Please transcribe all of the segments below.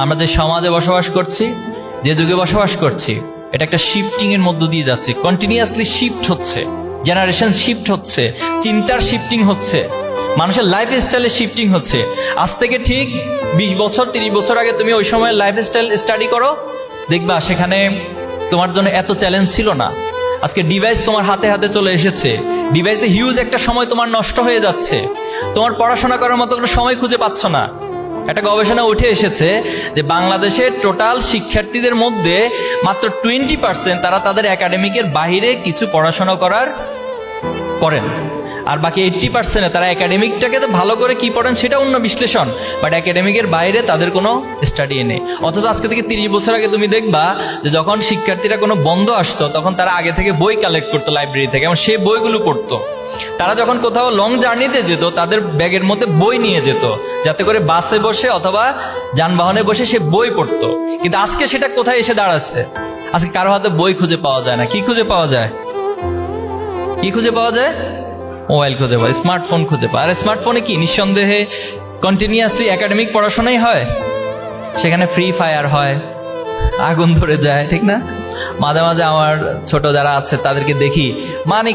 আমরা যে সমাজে বসবাস করছি, যে যুগে বসবাস করছি, এটা একটা শিফটিং এর মধ্য দিয়ে যাচ্ছে। কন্টিনিউয়াসলি শিফট হচ্ছে, জেনারেশন শিফট হচ্ছে, চিন্তার শিফটিং হচ্ছে, মানুষের লাইফ স্টাইলে শিফটিং হচ্ছে। আজ থেকে ঠিক 20 বছর 30 বছর আগে তুমি ওই সময় লাইফ স্টাইল স্টাডি করো, দেখবা সেখানে তোমার জন্য এত চ্যালেঞ্জ ছিল না। আজকে ডিভাইস তোমার হাতে হাতে চলে এসেছে, ডিভাইসে হিউজ একটা সময় তোমার নষ্ট হয়ে যাচ্ছে, তোমার পড়াশোনা করার মতো কোনো সময় খুঁজে পাচ্ছ না। একটা গবেষণা উঠে এসেছে যে বাংলাদেশের টোটাল শিক্ষার্থীদের মধ্যে মাত্র 20% তারা তাদের একাডেমিকের বাইরে কিছু পড়াশোনা করেন, আর বাকি 80% তারা একাডেমিকটাকে তো ভালো করে কি পড়েন সেটা অন্য বিশ্লেষণ, বাট একাডেমিকের বাইরে তাদের কোনো স্টাডি নেই। অথচ আজকে থেকে 30 বছর আগে তুমি দেখবা যে যখন শিক্ষার্থীরা কোনো বন্ধ আসতো তখন তারা আগে থেকে বই কালেক্ট করতো লাইব্রেরি থেকে এবং সেই বইগুলো পড়তো। তারা যখন কোথাও লং জার্নিতে যেত তাদের ব্যাগের মধ্যে বই নিয়ে যেত, যাতে করে বাসে বসে অথবা যানবাহনে বসে সে বই পড়তো। কিন্তু আজকে সেটা কোথায় এসে দাঁড়াচ্ছে? আজকে কারো হাতে বই খুঁজে পাওয়া যায় না। কি খুঁজে পাওয়া যায়? কি খুঁজে পাওয়া যায়? মোবাইল খুঁজে পায়, স্মার্টফোন খুঁজে পায়। আর স্মার্টফোনে কি নিঃসন্দেহে কন্টিনিউয়াসলি একাডেমিক পড়াশোনাই হয়, সেখানে ফ্রি ফায়ার হয়, আগুন ধরে যায়, ঠিক না? মাঝে মাঝে আমার ছোট যারা আছে তাদেরকে দেখি, মানে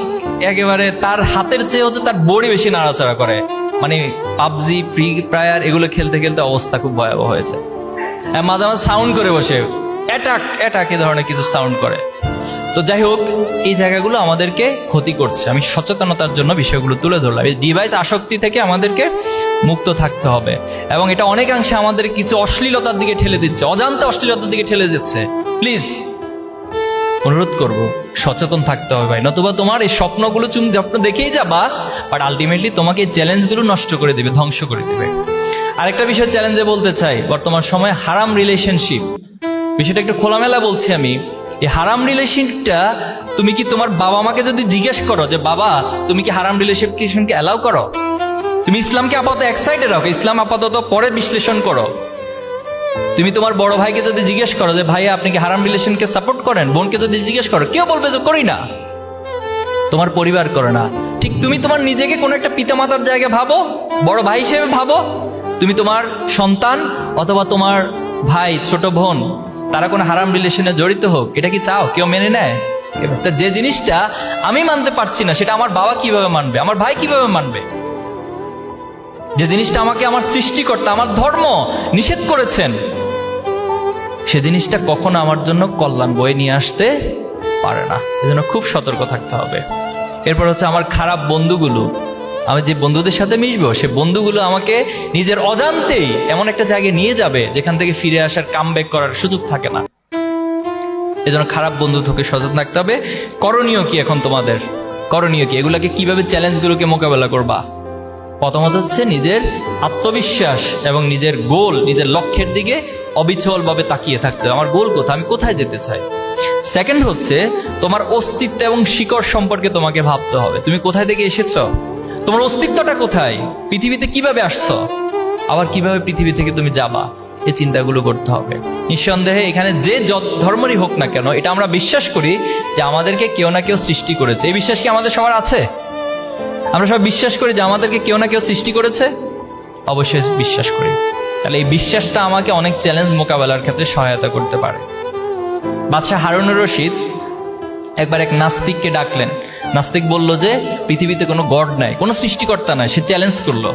একেবারে তার হাতের চেয়ে হচ্ছে তার বডি বেশি নাড়াচাড়া করে। মানে পাবজি, ফ্রি ফায়ার এগুলো খেলতে খেলতে অবস্থা খুব ভয়াবহ হয়েছে। মাঝে মাঝে সাউন্ড করে বসে, অ্যাটাক এ ধরনের কিছু সাউন্ড করে। তো যাই হোক, এই জায়গাগুলো আমাদেরকে ক্ষতি করছে। আমি সচেতনতার জন্য বিষয়গুলো তুলে ধরলাম। এই ডিভাইস আসক্তি থেকে আমাদেরকে মুক্ত থাকতে হবে, এবং এটা অনেকাংশে আমাদের কিছু অশ্লীলতার দিকে ঠেলে দিচ্ছে, অজান্তে অশ্লীলতার দিকে ঠেলে দিচ্ছে। প্লিজ অনুরোধ করব, সচেতন থাকতে হবে ভাই, নতুবা তোমার এই স্বপ্নগুলো তুমি স্বপ্ন দেখেই যাবা, বাট আলটিমেটলি তোমাকে এই চ্যালেঞ্জগুলো নষ্ট করে দিবে, ধ্বংস করে দিবে। আরেকটা বিষয় চ্যালেঞ্জে বলতে চাই, বর্তমান সময়ে হারাম রিলেশনশিপ, বিষয়টা একটু খোলামেলা বলছি আমি। এই হারাম রিলেশনটা তুমি কি তোমার বাবা মাকে যদি জিজ্ঞেস করো যে বাবা তুমি কি হারাম রিলেশনকে অ্যালাউ করো, তুমি ইসলামকে আপাতত এক সাইডে রাখো, ইসলাম আপাতত পরে বিশ্লেষণ করো। তুমি তোমার বড় ভাইকে যদি জিজ্ঞেস করো যে ভাইয়া আপনি কি হারাম রিলেশনকে সাপোর্ট করেন, বোনকে যদি জিজ্ঞেস করো, কেউ বলবে যে করি না, তোমার পরিবার করে না। ঠিক তুমি তোমার নিজেকে কোনো একটা পিতামাতার জায়গায় ভাবো, বড় ভাই হিসেবে ভাবো, তুমি তোমার সন্তান অথবা তোমার ভাই, ছোট বোন, তারা কোনো হারাম রিলেশনে জড়িত হোক, এটা কি চাও? কেউ মেনে নেয়? যে জিনিসটা আমি মানতে পারছি না সেটা আমার বাবা কিভাবে মানবে, আমার ভাই কিভাবে মানবে? যে জিনিসটা আমাকে আমার সৃষ্টিকর্তা, আমার ধর্ম নিষেধ করেছেন, সে জিনিসটা কখনো আমার জন্য কল্যাণ বয়ে নিয়ে আসতে পারে না। এজন্য খুব সতর্ক থাকতে হবে। এরপর হচ্ছে আমার খারাপ বন্ধুগুলো, আমি যে বন্ধুদের সাথে মিশবো সে বন্ধুগুলো আমাকে নিজের অজান্তেই এমন একটা জায়গায় নিয়ে যাবে যেখান থেকে ফিরে আসার কামব্যাক করার সুযোগ থাকে না। এজন্য খারাপ বন্ধু থেকে সচেতন থাকতে হবে। করণীয় কি এখন তোমাদের? করণীয় কি? এগুলাকে কিভাবে চ্যালেঞ্জগুলোকে মোকাবেলা করবা? প্রথমত হচ্ছে নিজের আত্মবিশ্বাস এবং নিজের গোল, নিজের লক্ষ্যের দিকে অবিচলভাবে তাকিয়ে থাকতে হবে। আমার গোল কোথায়, আমি কোথায় যেতে চাই। সেকেন্ড হচ্ছে তোমার অস্তিত্ব এবং শিকড় সম্পর্কে তোমাকে ভাবতে হবে। তুমি কোথায় থেকে এসেছো, তোমার অস্তিত্বটা কোথায়, পৃথিবীতে কিভাবে আসছো, আবার কিভাবে পৃথিবী থেকে তুমি যাবা, এই চিন্তাগুলো করতে হবে। নিঃসন্দেহে এখানে যে ধর্মেরই হোক না কেন, এটা আমরা বিশ্বাস করি যে আমাদেরকে কেউ না কেউ সৃষ্টি করেছে। এই বিশ্বাস কি আমাদের সবার আছে? আমরা সব বিশ্বাস করি যে আমাদেরকে কেউ না কেউ সৃষ্টি করেছে, অবশ্যই বিশ্বাস করি। তাহলে এই বিশ্বাসটা আমাকে অনেক চ্যালেঞ্জ মোকাবেলার ক্ষেত্রে সহায়তা করতে পারে। বাদশাহ হারুনুর রশিদ একবার এক নাস্তিককে ডাকলেন। নাস্তিক বলল যে পৃথিবীতে কোনো গড নাই, কোনো সৃষ্টিকর্তা নাই, সে চ্যালেঞ্জ করলো।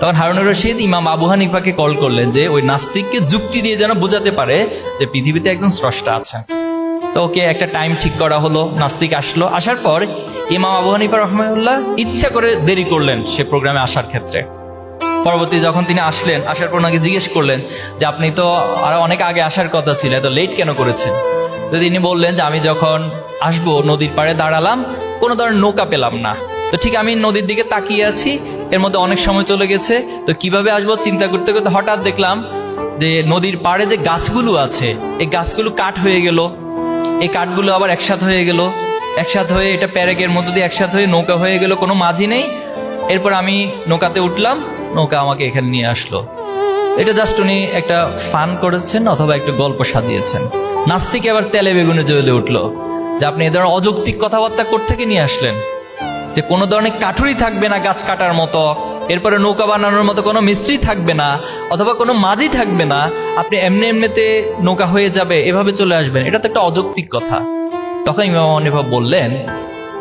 তখন হারুনুর রশিদ ইমাম আবু হানিফাকে কল করলেন যে ওই নাস্তিককে যুক্তি দিয়ে যেন বোঝাতে পারে যে পৃথিবীতে একজন স্রষ্টা আছে। তো ওকে একটা টাইম ঠিক করা হলো, নাস্তিক আসলো। আসার পর ইমাম আবু হানিফা রাহমাহুল্লাহ ইচ্ছা করে দেরি করলেন সে প্রোগ্রামে আসার ক্ষেত্রে। পরবর্তী যখন তিনি আসলেন, আসার পর ওনাকে জিজ্ঞেস করলেন যে আপনি তো আরো অনেক আগে আসার কথা ছিল, এত লেট কেন করেছেন? তো তিনি বললেন যে আমি যখন আসবো নদীর পাড়ে দাঁড়ালাম, কোনো ধরনের নৌকা পেলাম না। তো ঠিক আমি নদীর দিকে তাকিয়ে আছি, এর মধ্যে অনেক সময় চলে গেছে। তো কিভাবে আসবো চিন্তা করতে করতে হঠাৎ দেখলাম যে নদীর পাড়ে যে গাছগুলো আছে, এই গাছগুলো কাঠ হয়ে গেল, এই কাঠগুলো আবার একসাথ হয়ে গেল, একসাথ হয়ে এটা প্যারেকের মধ্যে দিয়ে একসাথ হয়ে নৌকা হয়ে গেল, কোনো মাঝি নেই। এরপর আমি নৌকাতে উঠলাম, নৌকা আমাকে এখানে নিয়ে আসলো। এটা জাস্ট উনি একটা ফান করেছেন অথবা একটা গল্প সাজিয়েছেন। নাস্তিক এবার তেলে বেগুনে জ্বলে উঠলো যে আপনি এ ধরনের অযৌক্তিক কথাবার্তা কোত্থেকে নিয়ে আসলেন, যে কোনো ধরনের কাঠুরি থাকবে না গাছ কাটার মতো, এরপরে নৌকা বানানোর মতো কোনো মিস্ত্রি থাকবে না, অথবা কোনো মাঝি থাকবে না, আপনি এমনি এমনিতে নৌকা হয়ে যাবে এভাবে চলে আসবেন, এটা তো একটা অযৌক্তিক কথা। তখন ইমাম আবু হানিফা বললেন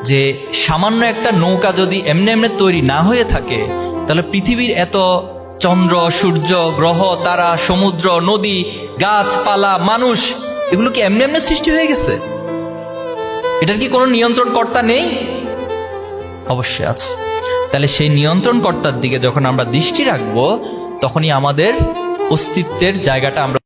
যে সামান্য একটা নৌকা যদি এমনি এমনি তৈরি না হয়ে থাকে, তাহলে পৃথিবীর এত চন্দ্র, সূর্য, গ্রহ, তারা, সমুদ্র, নদী, গাছপালা, মানুষ, এগুলো কি এমনি এমনি সৃষ্টি হয়ে গেছে? এটার কি কোনো নিয়ন্ত্রণ কর্তা নেই? অবশ্যই আছে। তাহলে সেই নিয়ন্ত্রণ কর্তার দিকে যখন আমরা দৃষ্টি রাখবো, তখনই আমাদের অস্তিত্বের জায়গাটা আমরা